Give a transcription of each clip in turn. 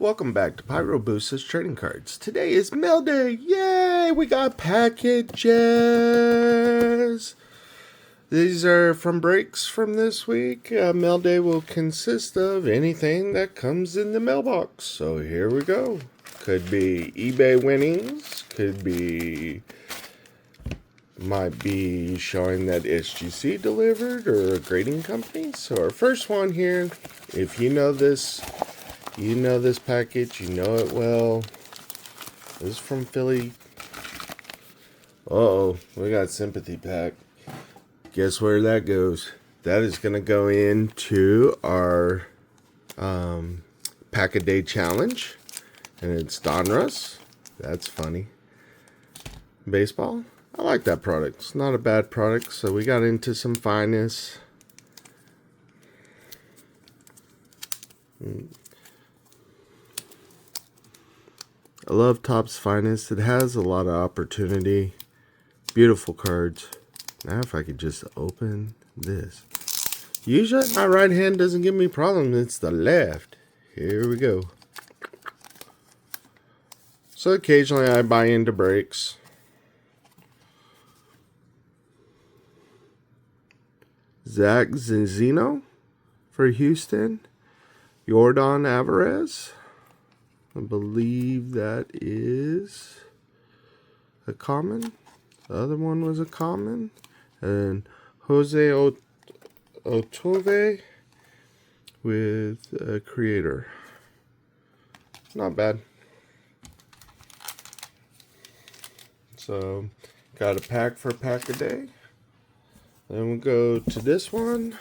Welcome back to Pyroboost's Trading Cards. Today is mail day. Yay! We got packages. These are from breaks from this week. Mail day will consist of anything that comes in the mailbox. So here we go. Could be eBay winnings. Might be showing that SGC delivered or a grading company. So our first one here, if you know this package, you know it well. This is from Philly. Uh-oh, we got sympathy pack. Guess where that goes? That is going to go into our pack a day challenge. And it's Donruss. That's funny. Baseball. I like that product. It's not a bad product. So we got into some Finest. I love Topps Finest. It has a lot of opportunity. Beautiful cards. Now if I could just open this. Usually my right hand doesn't give me problems. It's the left. Here we go. So occasionally I buy into breaks. Zach Zinzino for Houston. Yordan Alvarez. I believe that is a common. The other one was a common. And Jose Otove with a creator. Not bad. So, got a pack for pack a day. Then we'll go to this one.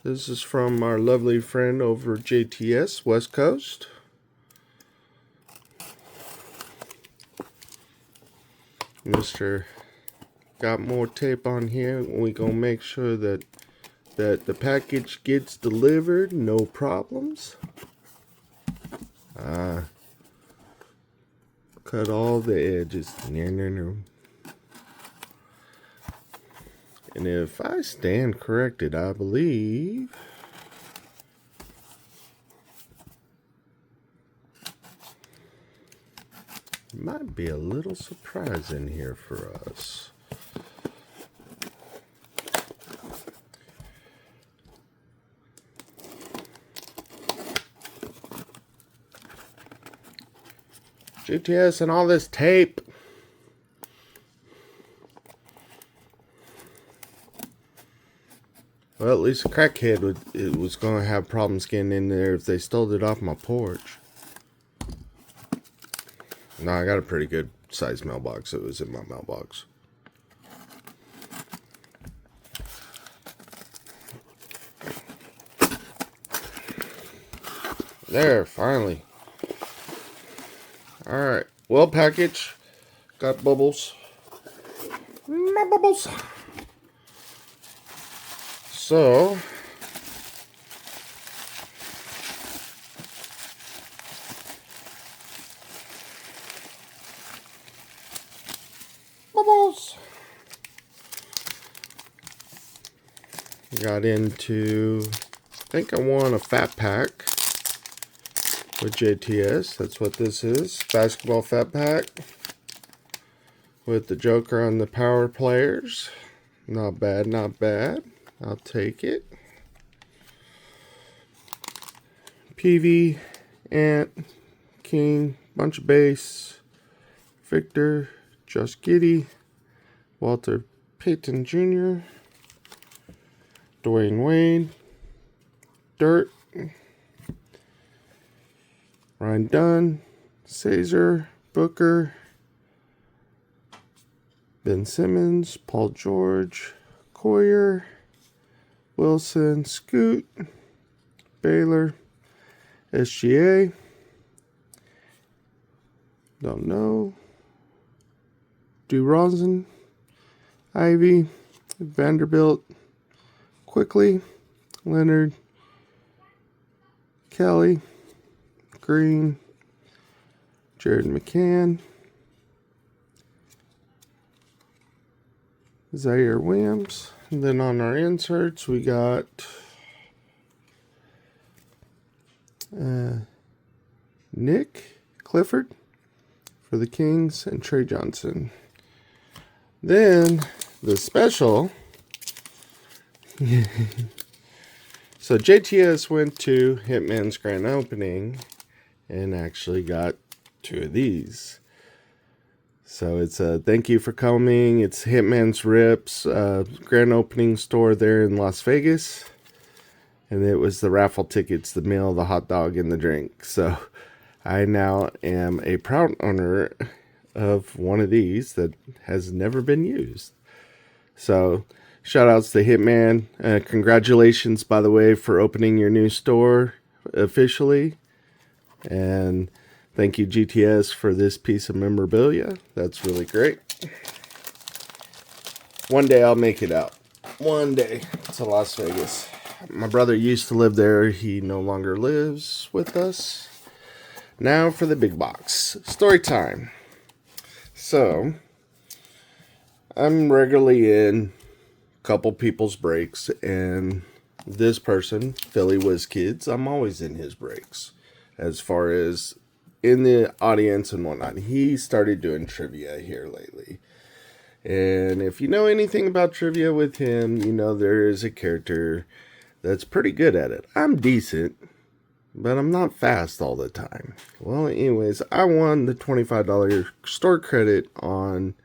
This is from our lovely friend over at JTS West Coast. Mr. Got more tape on here. We gonna make sure that the package gets delivered, no problems. Cut all the edges. No. And if I stand corrected, I believe might be a little surprise in here for us. GTS and all this tape. Well, at least a crackhead was going to have problems getting in there if they stole it off my porch. No, I got a pretty good size mailbox. It was in my mailbox. There, finally. Alright, well package. Got bubbles. My bubbles. So, bubbles. Got into, I think I won a fat pack with JTS. That's what this is. Basketball fat pack with the Joker on the power players. Not bad, not bad. I'll take it. PV, Ant, King, bunch of base, Victor, Josh Giddey, Walter Payton Jr., Dwayne Wade, Dirt, Ryan Dunn, Caesar, Booker, Ben Simmons, Paul George, Coyer, Wilson, Scoot, Baylor, SGA, don't know, DeRozan, Ivy, Vanderbilt, Quickly, Leonard, Kelly, Green, Jared McCann, Zaire Williams. And then on our inserts, we got Nick Clifford for the Kings and Trey Johnson. Then the special. So JTS went to Hitman's grand opening and actually got 2 of these. So it's a thank you for coming. It's Hitman's Rips grand opening store there in Las Vegas. And it was the raffle tickets, the meal, the hot dog, and the drink. So I now am a proud owner of one of these that has never been used. So shout outs to Hitman. Congratulations, by the way, for opening your new store officially. And thank you, GTS, for this piece of memorabilia. That's really great. One day I'll make it out. One day to Las Vegas. My brother used to live there. He no longer lives with us. Now for the big box. Story time. So, I'm regularly in a couple people's breaks, and this person, Philly WizKids, I'm always in his breaks. As far as in the audience and whatnot. He started doing trivia here lately. And if you know anything about trivia with him, you know there is a character that's pretty good at it. I'm decent, but I'm not fast all the time. Well, anyways, I won the $25 store credit on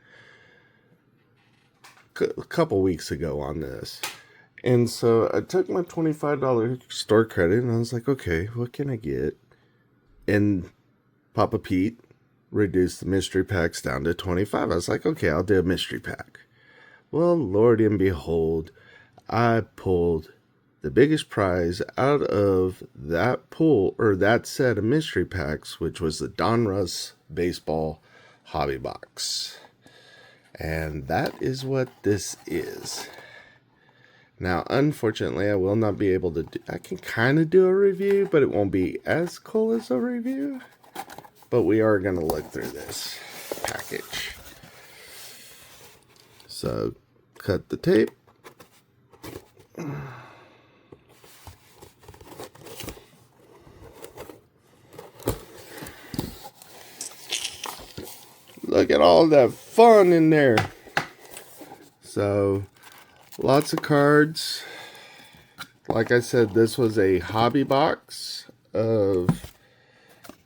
a couple weeks ago on this. And so I took my $25 store credit and I was like, okay, what can I get? And Papa Pete reduced the mystery packs down to 25. I was like, okay, I'll do a mystery pack. Well, Lord and behold, I pulled the biggest prize out of that pool, or that set of mystery packs, which was the Donruss Baseball Hobby Box. And that is what this is. Now, unfortunately, I will not be able to do, I can kind of do a review, but it won't be as cool as a review. But we are going to look through this package. So, cut the tape. Look at all that fun in there. So, lots of cards. Like I said, this was a hobby box of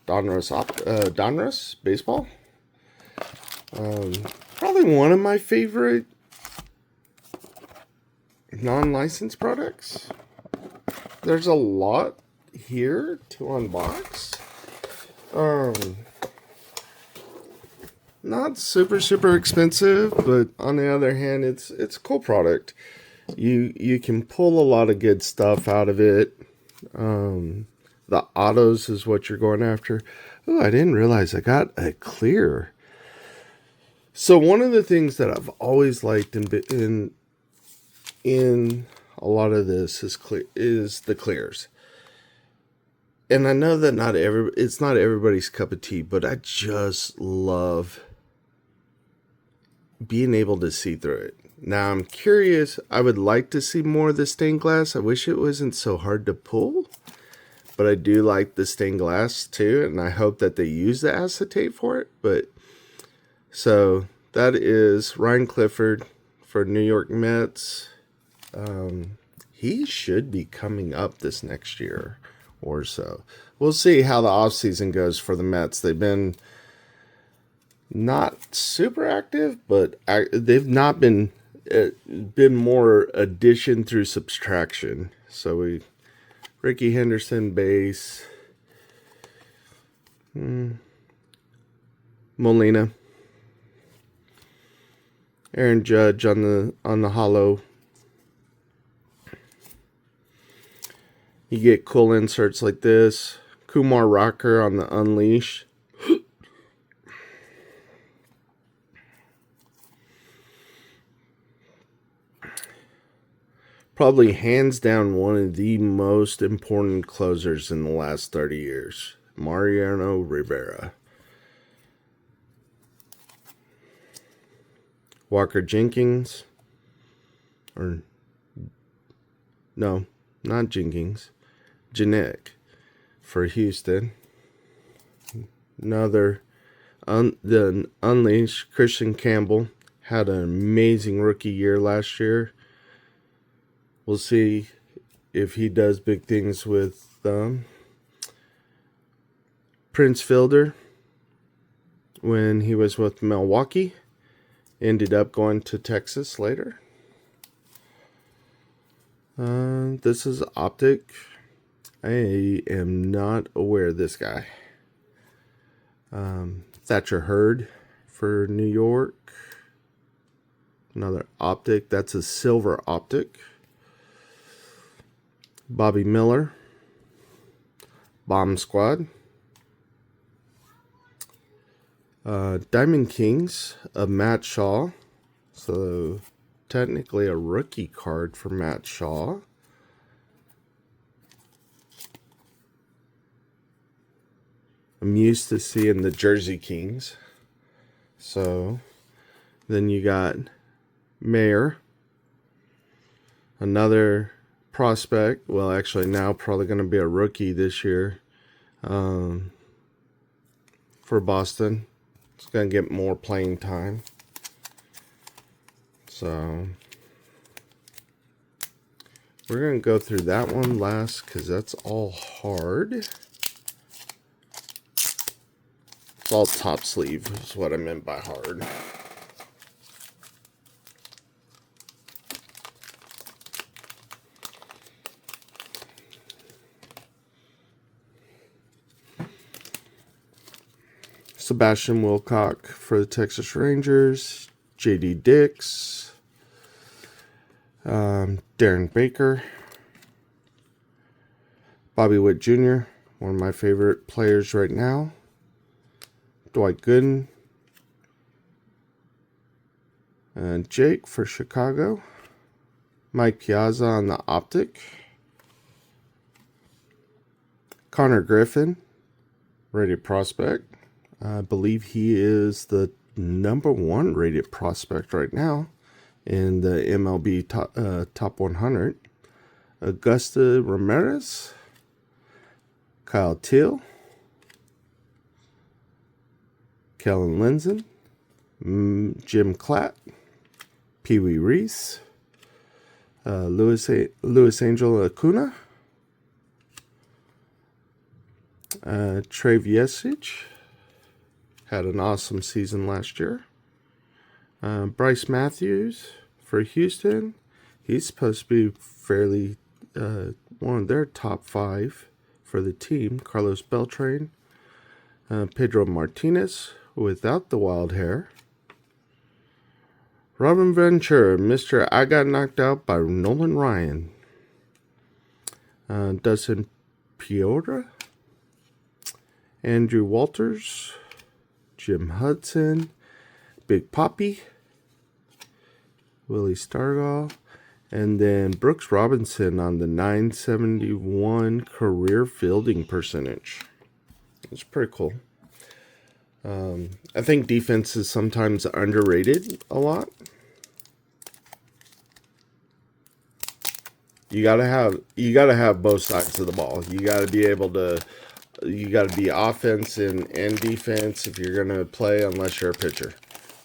Donruss Baseball. Probably one of my favorite non-licensed products. There's a lot here to unbox. Not super expensive, but on the other hand, it's a cool product. You can pull a lot of good stuff out of it. The autos is what you're going after. Oh, I didn't realize I got a clear. So one of the things that I've always liked in a lot of this is the clears. And I know that it's not everybody's cup of tea, but I just love being able to see through it. Now I'm curious, I would like to see more of the stained glass. I wish it wasn't so hard to pull, but I do like the stained glass too, and I hope that they use the acetate for it. But so that is Ryan Clifford for New York Mets. He should be coming up this next year or so. We'll see how the offseason goes for the Mets. They've been not super active, but they've not been more addition through subtraction. So Ricky Henderson base, Molina, Aaron Judge on the hollow. You get cool inserts like this. Kumar Rocker on the Unleash. Probably hands down one of the most important closers in the last 30 years. Mariano Rivera. Walker Jenkins. No, not Jenkins. Janek for Houston. Another the Unleashed. Christian Campbell had an amazing rookie year last year. We'll see if he does big things with Prince Fielder when he was with Milwaukee. Ended up going to Texas later. This is Optic. I am not aware of this guy. Thatcher Hurd for New York. Another Optic. That's a silver Optic. Bobby Miller. Bomb Squad. Diamond Kings of Matt Shaw. So technically a rookie card for Matt Shaw. I'm used to seeing the Jersey Kings. So then you got Mayer. Another prospect. Well, actually now probably going to be a rookie this year for Boston. It's going to get more playing time. So we're going to go through that one last because that's all hard. It's all top sleeve is what I meant by hard. Sebastian Wilcock for the Texas Rangers. J.D. Dix. Darren Baker. Bobby Witt Jr., one of my favorite players right now. Dwight Gooden. And Jake for Chicago. Mike Piazza on the Optic. Connor Griffin, rated prospect. I believe he is the #1 rated prospect right now in the MLB top 100. Augusta Ramirez. Kyle Teal. Kellen Linson. Jim Klatt. Pee Wee Reese. Luis Angel Acuna. Trey Viesich. Had an awesome season last year. Bryce Matthews for Houston. He's supposed to be fairly one of their top 5 for the team. Carlos Beltran. Pedro Martinez without the wild hair. Robin Ventura, Mr. I Got Knocked Out by Nolan Ryan. Dustin Piotr. Andrew Walters. Jim Hudson. Big Poppy. Willie Stargall. And then Brooks Robinson on the 971 career fielding percentage. It's pretty cool. I think defense is sometimes underrated a lot. You gotta have both sides of the ball. You gotta be able to. You gotta be offense and defense if you're gonna play, unless you're a pitcher.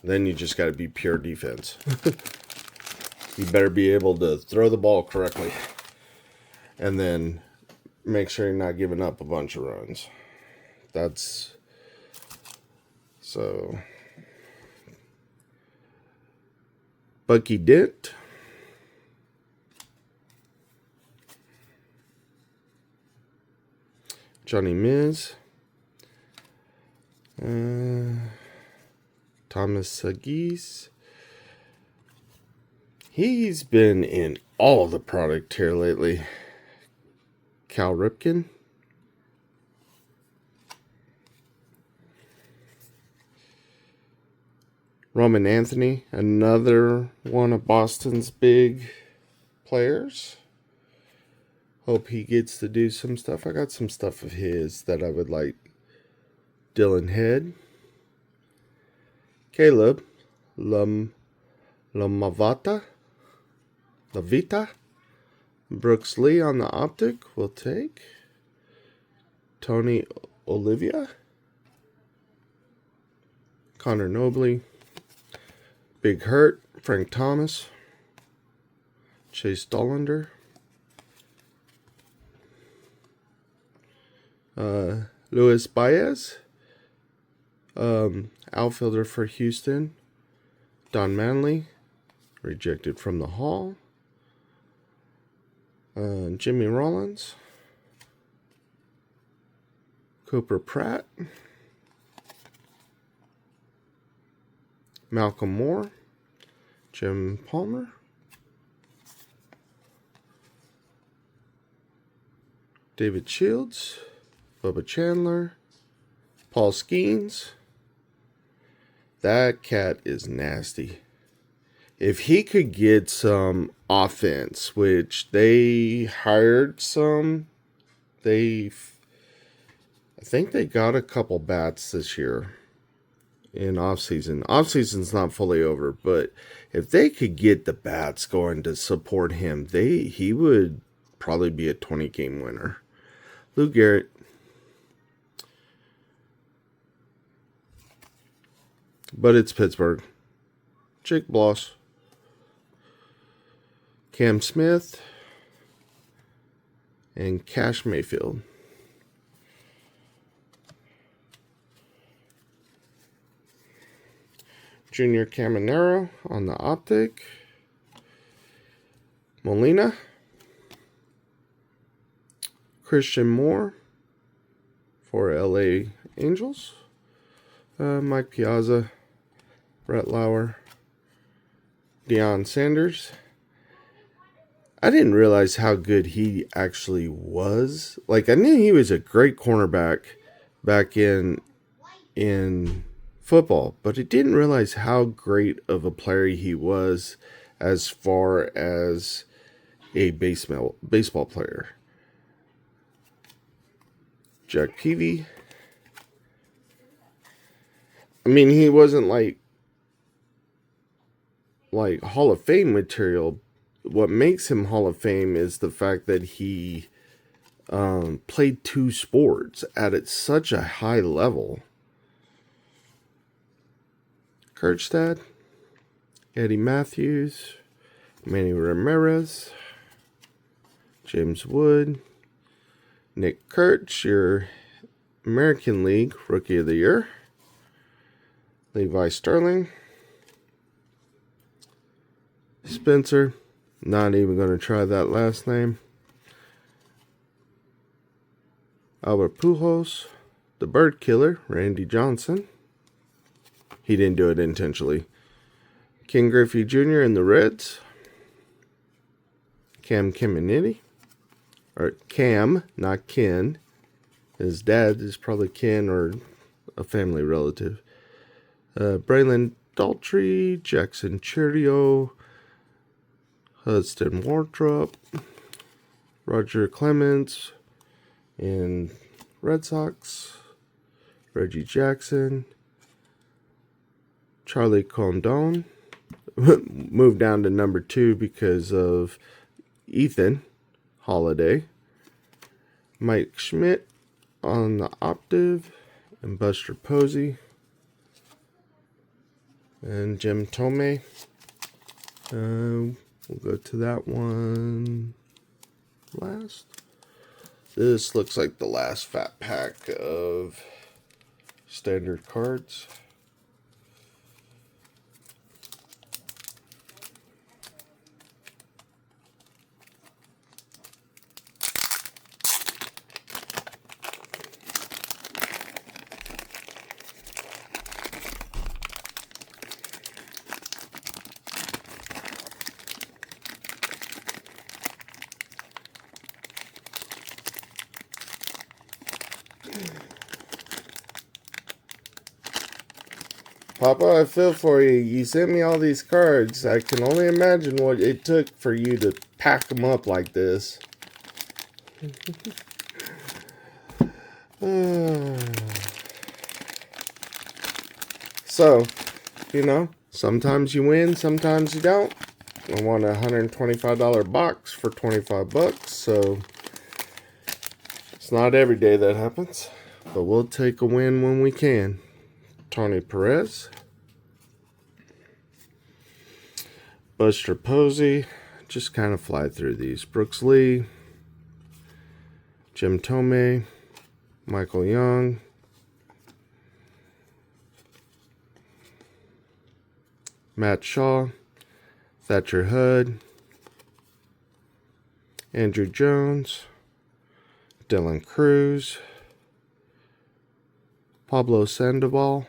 Then you just gotta be pure defense. You better be able to throw the ball correctly, and then make sure you're not giving up a bunch of runs. That's so. Bucky Dent. Johnny Miz. Thomas Sagis. He's been in all the product here lately. Cal Ripken. Roman Anthony, another one of Boston's big players. Hope he gets to do some stuff. I got some stuff of his that I would like. Dylan Head. Caleb Lamavita. Brooks Lee on the Optic. We'll take. Tony Olivia. Connor Nobley, Big Hurt, Frank Thomas, Chase Dollander, Luis Baez, outfielder for Houston, Don Manley, rejected from the Hall, Jimmy Rollins, Cooper Pratt, Malcolm Moore, Jim Palmer, David Shields, Bubba Chandler, Paul Skeens. That cat is nasty. If he could get some offense, which they hired some, I think they got a couple bats this year in offseason. Offseason's not fully over, but if they could get the bats going to support him, he would probably be a 20-game winner. Lou Garrett, but it's Pittsburgh. Jake Bloss, Cam Smith, and Cash Mayfield. Junior Caminero on the optic. Molina. Christian Moore for LA Angels. Mike Piazza. Brett Lauer. Deion Sanders. I didn't realize how good he actually was. Like, I knew he was a great cornerback back in football, but I didn't realize how great of a player he was as far as a baseball player. Jack Peavy. I mean, he wasn't like Hall of Fame material. What makes him Hall of Fame is the fact that he played two sports at such a high level. Kurtstad, Eddie Matthews, Manny Ramirez, James Wood, Nick Kurtz, your American League Rookie of the Year, Levi Sterling, Spencer, not even going to try that last name, Albert Pujols, the Bird Killer, Randy Johnson. He didn't do it intentionally. Ken Griffey Jr. and the Reds. Cam Caminiti. Or Cam, not Ken. His dad is probably Ken or a family relative. Braylon Daltrey, Jackson Chourio, Hudson Wardrop, Roger Clemens, and Red Sox. Reggie Jackson. Charlie Condon moved down to number 2 because of Ethan Holiday. Mike Schmidt on the Optive, and Buster Posey, and Jim Tomei. We'll go to that one last. This looks like the last fat pack of standard cards. Papa, I feel for you. You sent me all these cards. I can only imagine what it took for you to pack them up like this. So, sometimes you win, sometimes you don't. I won a $125 box for $25, so it's not every day that happens. But we'll take a win when we can. Tony Perez. Buster Posey. Just kind of fly through these. Brooks Lee. Jim Thome. Michael Young. Matt Shaw. Thatcher Hud. Andrew Jones. Dylan Cruz. Pablo Sandoval.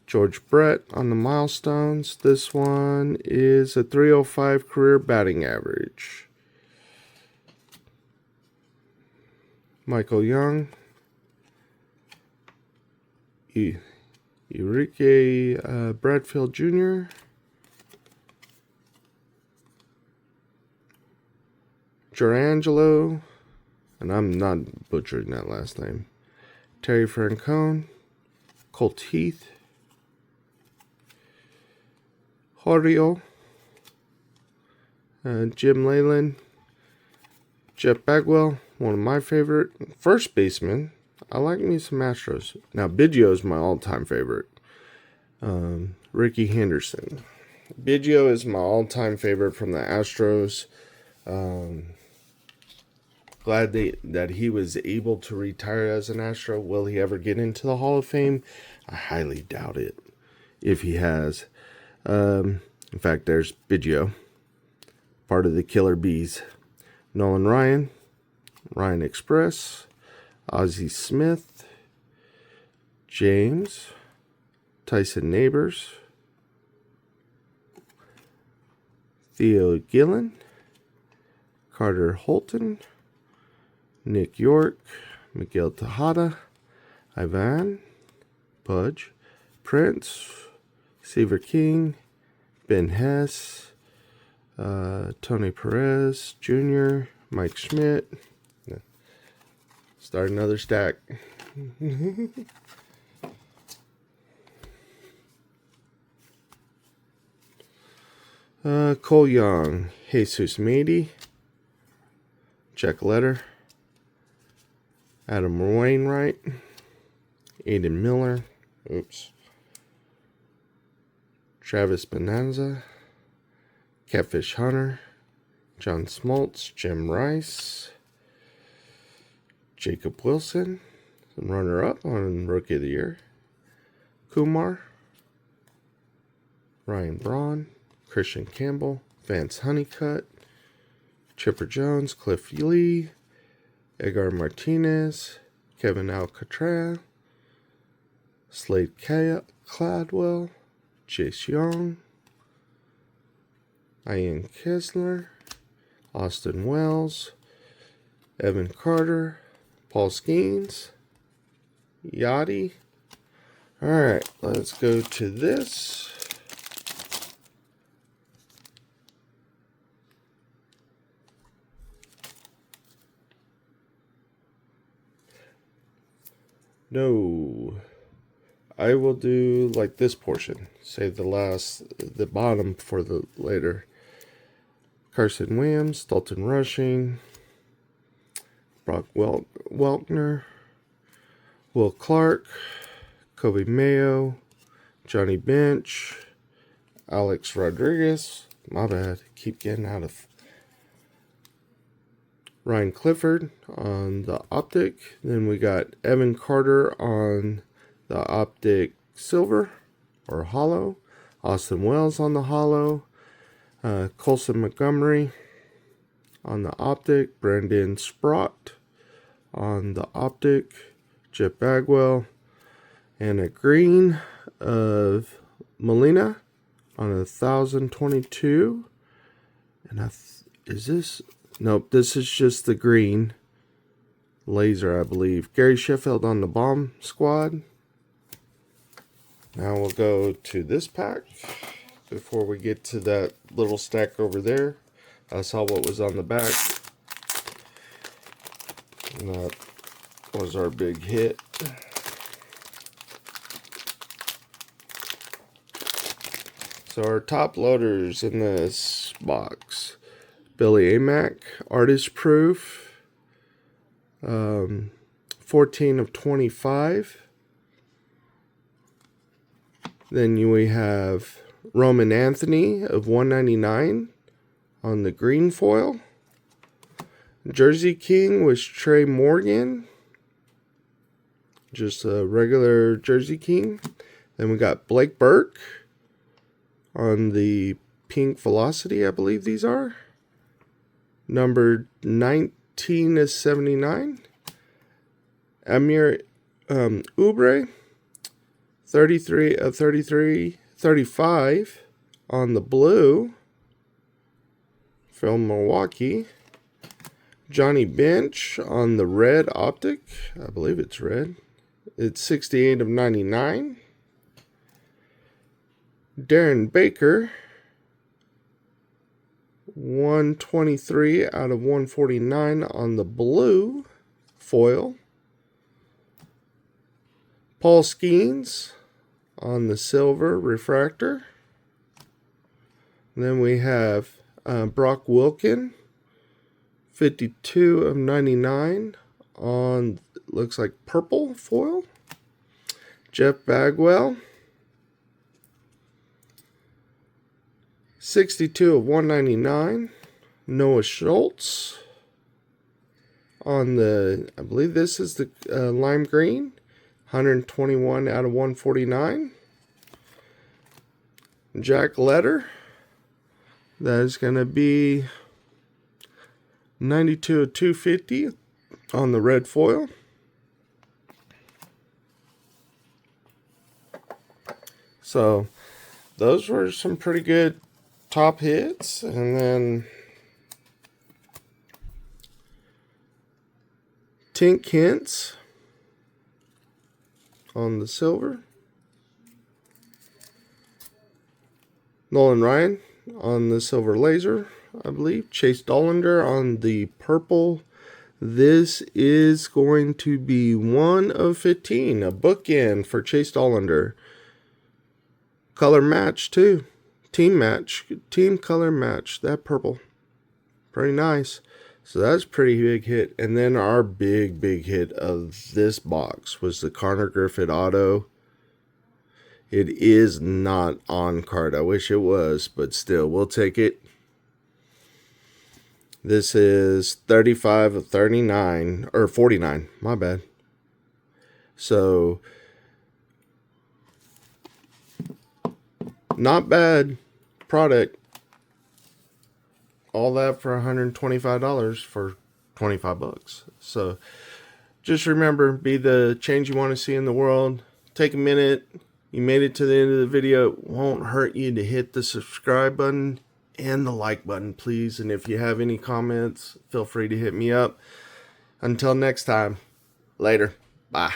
George Brett on the milestones. This one is a 305 career batting average. Michael Young. Enrique Bradfield Jr. Jurangelo. And I'm not butchering that last name. Terry Francone. Colt Heath. Horio. Jim Leyland. Jeff Bagwell. One of my favorite. First baseman. I like me some Astros. Now, Biggio is my all-time favorite. Ricky Henderson. Biggio is my all-time favorite from the Astros. Glad that he was able to retire as an Astro. Will he ever get into the Hall of Fame? I highly doubt it. If he has. In fact, there's Biggio. Part of the Killer Bees. Nolan Ryan. Ryan Express. Ozzie Smith. James. Tyson Neighbors. Theo Gillen. Carter Holton. Nick York. Miguel Tejada. Ivan. Pudge. Prince. Seaver King. Ben Hess. Tony Perez Jr. Mike Schmidt. Start another stack. Cole Young. Jesus Meady. Jack Letter. Adam Wainwright. Aiden Miller. Oops. Travis Bonanza. Catfish Hunter. John Smoltz. Jim Rice. Jacob Wilson. Runner-up on Rookie of the Year. Kumar. Ryan Braun. Christian Campbell. Vance Honeycutt. Chipper Jones. Cliff Lee. Edgar Martinez. Kevin Alcatraz. Slade Cladwell. Chase Young. Ian Kessler. Austin Wells. Evan Carter. Paul Skeens. Yachty. Alright, let's go to this. No. I will do like this portion. Save the bottom for the later. Carson Williams, Dalton Rushing, Brock Welkner, Will Clark, Kobe Mayo, Johnny Bench, Alex Rodriguez. My bad. Keep getting out of. Ryan Clifford on the Optic. Then we got Evan Carter on the Optic Silver or Hollow. Austin Wells on the Hollow. Colson Montgomery on the Optic. Brandon Sprott on the Optic. Jeff Bagwell. And a green of Molina on 1022. And is this? Nope, this is just the green laser, I believe. Gary Sheffield on the Bomb Squad. Now we'll go to this pack before we get to that little stack over there. I saw what was on the back. And that was our big hit. So our top loaders in this box. Billy Amack, Artist Proof, 14 of 25. Then we have Roman Anthony of 199 on the green foil. Jersey King was Trey Morgan. Just a regular Jersey King. Then we got Blake Burke on the pink Velocity, I believe these are. Number 19/79. Amir Oubre, 33/35 on the blue from Milwaukee. Johnny Bench on the red optic. I believe it's red. It's 68/99. Darren Baker, 123/149 on the blue foil. Paul Skeens on the silver refractor. And then we have Brock Wilken, 52/99 on, looks like purple foil. Jeff Bagwell, 62/199. Noah Schultz on the, I believe this is the lime green, 121/149. Jack Letter, that is going to be 92/250 on the red foil. So those were some pretty good top hits. And then Tink Hintz on the silver. Nolan Ryan on the silver laser, I believe. Chase Dollander on the purple. This is going to be 1/15, a bookend for Chase Dollander. Color match too. Team match. Team color match. That purple. Pretty nice. So that's a pretty big hit. And then our big hit of this box was the Connor Griffith auto. It is not on card. I wish it was, but still, we'll take it. This is 35/39, or 49, my bad. So, not bad product. All that for $125 for 25 bucks. So, just remember, be the change you want to see in the world. Take a minute. You made it to the end of the video. It won't hurt you to hit the subscribe button and the like button, please. And if you have any comments, feel free to hit me up. Until next time, later. Bye.